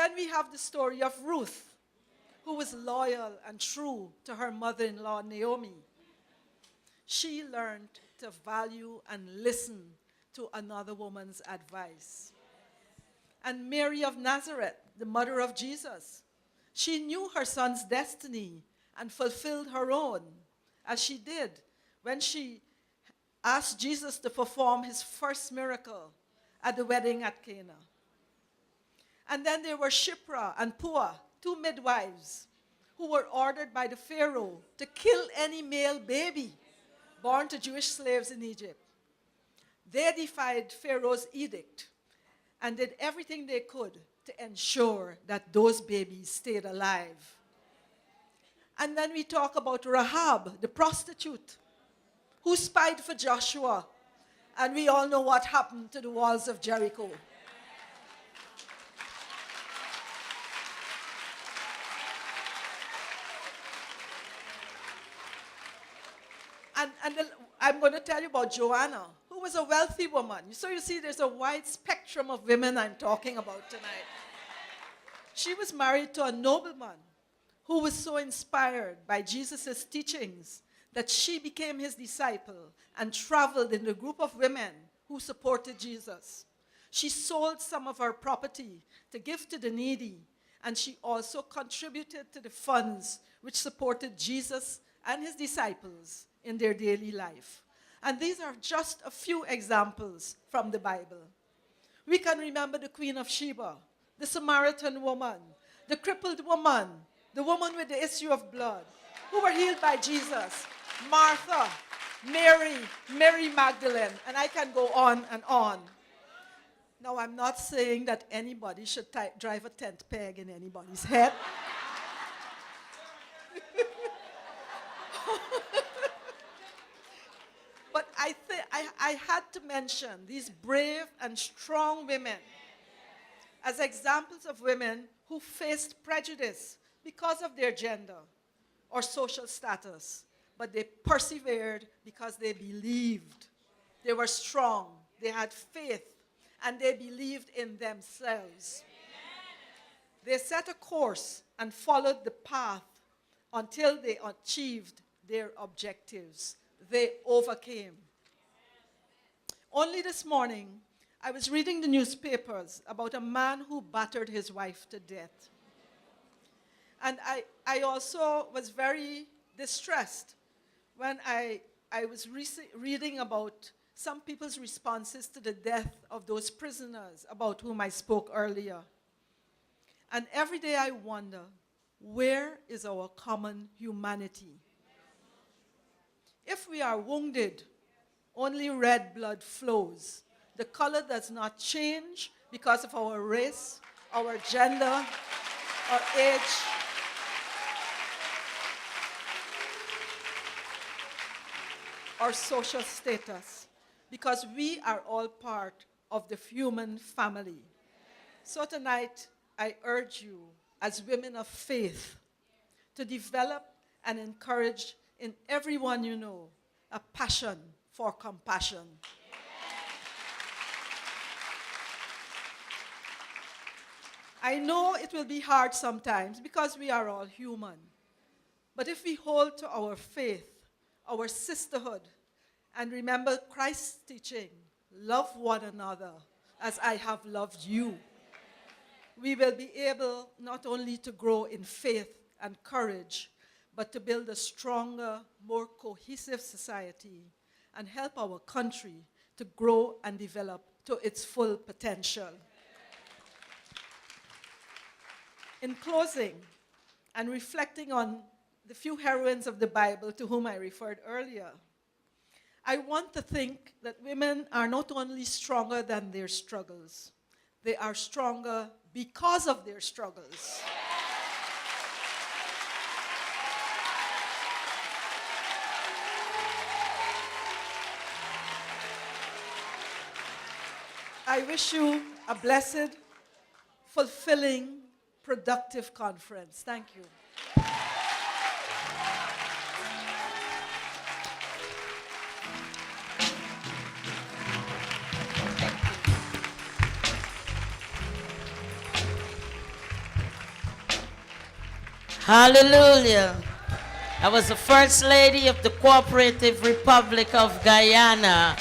then we have the story of Ruth, who was loyal and true to her mother-in-law, Naomi. She learned to value and listen to another woman's advice. And Mary of Nazareth, the mother of Jesus, she knew her son's destiny and fulfilled her own, as she did when she asked Jesus to perform his first miracle at the wedding at Cana. And then there were Shiphrah and Puah, two midwives, who were ordered by the Pharaoh to kill any male baby born to Jewish slaves in Egypt. They defied Pharaoh's edict and did everything they could to ensure that those babies stayed alive. And then we talk about Rahab, the prostitute, who spied for Joshua. And we all know what happened to the walls of Jericho. I'm going to tell you about Joanna, who was a wealthy woman. So you see, there's a wide spectrum of women I'm talking about tonight. She was married to a nobleman who was so inspired by Jesus' teachings that she became his disciple and traveled in a group of women who supported Jesus. She sold some of her property to give to the needy, and she also contributed to the funds which supported Jesus and his disciples in their daily life. And these are just a few examples from the Bible. We can remember the Queen of Sheba, the Samaritan woman, the crippled woman, the woman with the issue of blood, who were healed by Jesus, Martha, Mary Magdalene, and I can go on and on. Now, I'm not saying that anybody should drive a tent peg in anybody's head. But I had to mention these brave and strong women as examples of women who faced prejudice because of their gender or social status, but they persevered because they believed. They were strong, they had faith, and they believed in themselves. They set a course and followed the path until they achieved their objectives. They overcame. Only this morning, I was reading the newspapers about a man who battered his wife to death. And I also was very distressed when I was reading about some people's responses to the death of those prisoners about whom I spoke earlier. And every day I wonder, where is our common humanity? If we are wounded, only red blood flows. The color does not change because of our race, our gender, our age. Our social status, because we are all part of the human family. So tonight, I urge you, as women of faith, to develop and encourage in everyone you know a passion for compassion. I know it will be hard sometimes because we are all human. But if we hold to our faith, our sisterhood, and remember Christ's teaching, love one another as I have loved you, we will be able not only to grow in faith and courage, but to build a stronger, more cohesive society and help our country to grow and develop to its full potential. In closing, and reflecting on the few heroines of the Bible to whom I referred earlier, I want to think that women are not only stronger than their struggles, they are stronger because of their struggles. I wish you a blessed, fulfilling, productive conference. Thank you. Hallelujah. I was the First Lady of the Cooperative Republic of Guyana.